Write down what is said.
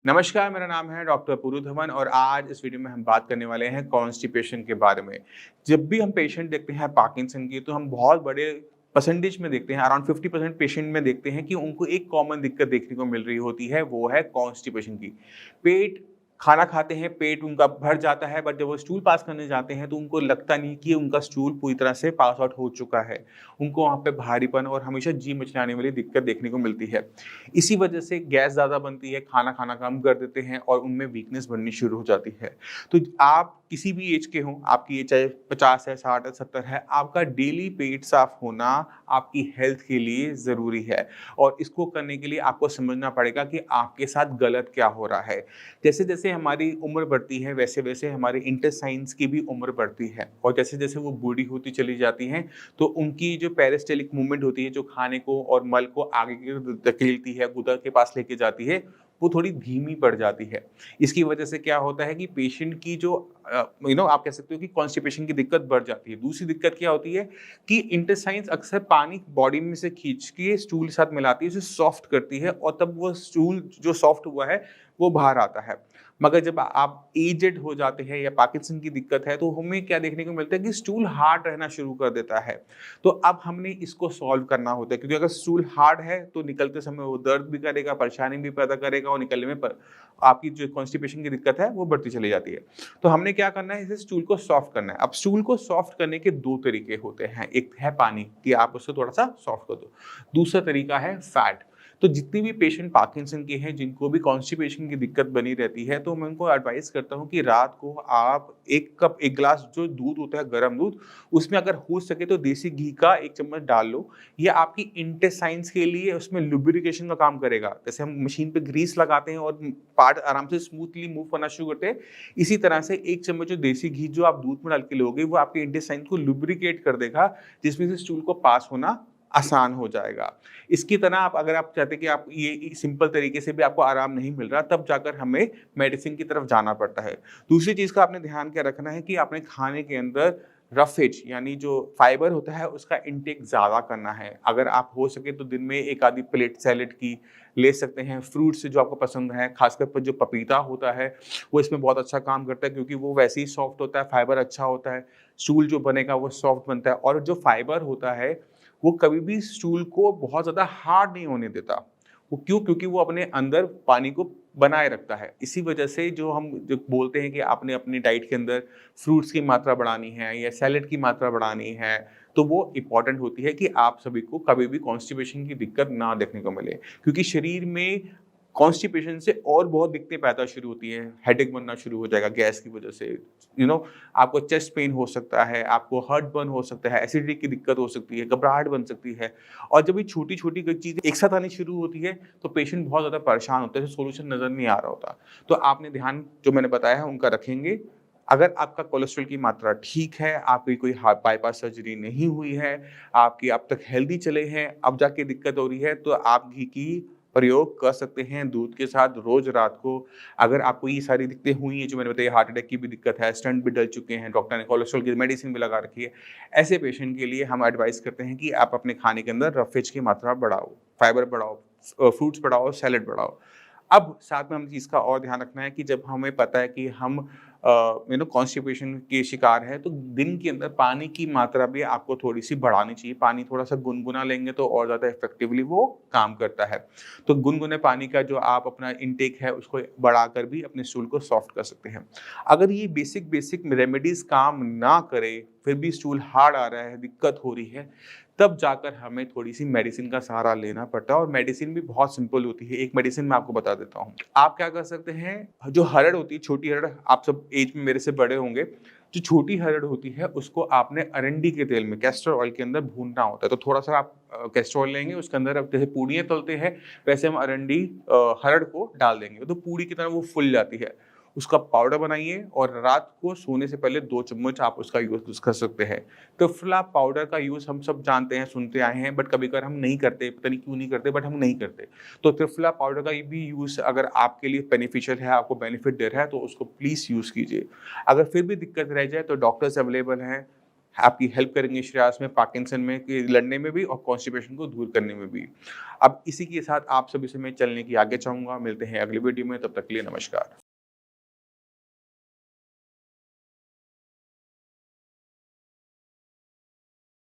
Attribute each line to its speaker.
Speaker 1: नमस्कार, मेरा नाम है डॉक्टर पुरु धवन और आज इस वीडियो में हम बात करने वाले हैं कॉन्स्टिपेशन के बारे में। जब भी हम पेशेंट देखते हैं पार्किंसन की तो हम बहुत बड़े परसेंटेज में देखते हैं, अराउंड 50% पेशेंट में देखते हैं कि उनको एक कॉमन दिक्कत देखने को मिल रही होती है, वो है कॉन्स्टिपेशन की। पेट खाना खाते हैं, पेट उनका भर जाता है, बट जब वो स्टूल पास करने जाते हैं तो उनको लगता नहीं कि उनका स्टूल पूरी तरह से पास आउट हो चुका है। उनको वहाँ पे भारीपन और हमेशा जी मिचलाने वाली दिक्कत देखने को मिलती है। इसी वजह से गैस ज़्यादा बनती है, खाना खाना कम कर देते हैं और उनमें वीकनेस बननी शुरू हो जाती है। तो आप किसी भी एज के हों, आपकी एज चाहे 50 है, 60 है, 70 है, आपका डेली पेट साफ होना आपकी हेल्थ के लिए ज़रूरी है और इसको करने के लिए आपको समझना पड़ेगा कि आपके साथ गलत क्या हो रहा है। जैसे-जैसे हमारी उम्र बढ़ती है, वैसे-वैसे हमारे इंटेस्टाइन्स की भी उम्र बढ़ती है और जैसे-जैसे वो बूढ़ी होती चली जाती हैं, तो उनकी जो पेरिस्टाल्टिक मूवमेंट होती है, जो खाने को और मल को आगे की तरफ धकेलती है, गुदा के पास लेके जाती है, वो थोड़ी धीमी पड़ जाती है। इसकी वजह से क्या होता है कि पेशेंट की जो आप कह सकते हो कि कॉन्स्टिपेशन की दिक्कत बढ़ जाती है। दूसरी दिक्कत क्या होती है कि इंटेस्टाइन्स अक्सर पानी बॉडी में से खींच के स्टूल के साथ मिलाती है, उसे सॉफ्ट करती है और तब वो स्टूल जो सॉफ्ट हुआ है, वो बाहर आता है। मगर जब आप एजेड हो जाते हैं या पार्किंसन की दिक्कत है, तो हमें क्या देखने को मिलता है कि स्टूल हार्ड रहना शुरू कर देता है। तो अब हमने इसको सॉल्व करना होता है क्योंकि अगर स्टूल हार्ड है तो निकलते समय वो दर्द भी करेगा, परेशानी भी पैदा करेगा और निकलने में आपकी जो कॉन्स्टिपेशन की दिक्कत है वो बढ़ती चली जाती है। तो हमने क्या करना है, इसे स्टूल को सॉफ्ट करना है। अब स्टूल को सॉफ्ट करने के 2 तरीके होते हैं। एक है पानी कि आप उसको थोड़ा-सा सॉफ्ट कर दो। दूसरा तरीका है फैट। तो जितनी भी पेशेंट पार्किंसन के हैं जिनको भी कॉन्स्टिपेशन की दिक्कत बनी रहती है, तो मैं उनको एडवाइस करता हूँ कि रात को आप 1 गिलास जो दूध होता है, गरम दूध, उसमें अगर हो सके तो देसी घी का 1 चम्मच डाल लो। ये आपकी इंटेस्टाइन्स के लिए उसमें लुब्रिकेशन का काम करेगा। जैसे हम मशीन पे ग्रीस लगाते हैं और पार्ट आराम से स्मूथली मूव करना शुरू करते हैं, इसी तरह से 1 चम्मच जो देसी घी जो आप दूध में डाल के लोगे, वो आपके इंटेस्टाइन को लुब्रिकेट कर देगा, जिसमें से स्टूल को पास होना आसान हो जाएगा। इसकी तरह आप अगर आप चाहते हैं कि आप ये सिंपल तरीके से भी आपको आराम नहीं मिल रहा, तब जाकर हमें मेडिसिन की तरफ जाना पड़ता है। दूसरी चीज़ का आपने ध्यान क्या रखना है कि आपने खाने के अंदर रफेज यानी जो फाइबर होता है उसका इंटेक ज़्यादा करना है। अगर आप हो सके तो दिन में 1 आधी प्लेट सैलेड की ले सकते हैं। फ्रूट्स जो आपको पसंद है, खासकर पर जो पपीता होता है, वो इसमें बहुत अच्छा काम करता है क्योंकि वो वैसे ही सॉफ्ट होता है, फाइबर अच्छा होता है, स्टूल जो बनेगा वो सॉफ्ट बनता है और जो फाइबर होता है वो कभी भी स्टूल को बहुत ज़्यादा हार्ड नहीं होने देता। वो क्यों? क्योंकि वो अपने अंदर पानी को बनाए रखता है। इसी वजह से जो हम जो बोलते हैं कि आपने अपनी डाइट के अंदर फ्रूट्स की मात्रा बढ़ानी है या सैलेड की मात्रा बढ़ानी है, तो वो इम्पोर्टेंट होती है कि आप सभी को कभी भी कॉन्स्टिपेशन की दिक्कत ना देखने को मिले। क्योंकि शरीर में कॉन्स्टिपेशन से और बहुत दिक्कतें पैदा शुरू होती हैं, हेडेक बनना शुरू हो जाएगा गैस की वजह से। यू नो आपको चेस्ट पेन हो सकता है, आपको हार्ट बर्न हो सकता है, एसिडिटी की दिक्कत हो सकती है, घबराहट बन सकती है और जब ये छोटी-छोटी कोई चीज़ें एक साथ आनी शुरू होती है, तो पेशेंट बहुत ज़्यादा परेशान होता है, सॉल्यूशन नज़र नहीं आ रहा होता। तो आपने ध्यान जो मैंने बताया है उनका रखेंगे। अगर आपका कोलेस्ट्रॉल की मात्रा ठीक है, आपकी कोई बाईपास सर्जरी नहीं हुई है, आपकी अब तक हेल्दी चले हैं, अब जाके दिक्कत हो रही है, तो आप घी की प्रयोग कर सकते हैं दूध के साथ रोज़ रात को। अगर आपको ये सारी दिक्कतें हुई हैं जो मैंने बताई, हार्ट अटैक की भी दिक्कत है, स्टंट भी डल चुके हैं, डॉक्टर ने कोलेस्ट्रॉल की मेडिसिन भी लगा रखी है, ऐसे पेशेंट के लिए हम एडवाइस करते हैं कि आप अपने खाने के अंदर रफेज की मात्रा बढ़ाओ, फाइबर बढ़ाओ, फ्रूट्स बढ़ाओ, सैलेड बढ़ाओ। अब साथ में हमें चीज़ का और ध्यान रखना है कि जब हमें पता है कि हम कॉन्स्टिपेशन के शिकार हैं, तो दिन के अंदर पानी की मात्रा भी आपको थोड़ी-सी बढ़ानी चाहिए। पानी थोड़ा-सा गुनगुना लेंगे तो और ज़्यादा इफ़ेक्टिवली वो काम करता है। तो गुनगुने पानी का जो आप अपना इंटेक है, उसको बढ़ाकर भी अपने स्टूल को सॉफ्ट कर सकते हैं। अगर ये बेसिक रेमेडीज़ काम ना करें, फिर भी स्टूल हार्ड आ रहा है, दिक्कत हो रही है, तब जाकर हमें थोड़ी-सी मेडिसिन का सहारा लेना पड़ता है और मेडिसिन भी बहुत सिंपल होती है। एक मेडिसिन मैं आपको बता देता हूँ। आप क्या कर सकते हैं, जो हरड़ होती है, छोटी हरड़, आप सब एज में मेरे से बड़े होंगे। जो छोटी हरड़ होती है, उसको आपने अरंडी के तेल में, कैस्टर ऑयल के अंदर भूनना होता है। तो थोड़ा-सा आप कैस्टर ऑयल लेंगे, उसके अंदर आप जैसे पूड़ियाँ तलते हैं, वैसे हम अरंडी हरड़ को डाल देंगे, तो पूड़ी की तरह वो फूल जाती है। उसका पाउडर बनाइए और रात को सोने से पहले 2 चम्मच आप उसका यूज़ कर सकते हैं। त्रिफला पाउडर का यूज़ हम सब जानते हैं, सुनते आए हैं, बट कभी-कभार हम नहीं करते, पता नहीं क्यों नहीं करते, बट हम नहीं करते। तो त्रिफला पाउडर का ये भी यूज़ अगर आपके लिए बेनिफिशियल है, आपको बेनिफिट दे रहा है, तो उसको प्लीज़ यूज़ कीजिए। अगर फिर भी दिक्कत रह जाए तो डॉक्टर्स अवेलेबल हैं, आपकी हेल्प करेंगे श्रेयास में, पार्किंसन में के लड़ने में भी और कॉन्स्टिपेशन को दूर करने में भी। अब इसी के साथ आप सभी से मैं चलने की आज्ञा चाहूँगा। मिलते हैं अगली वीडियो में, तब तक के लिए नमस्कार।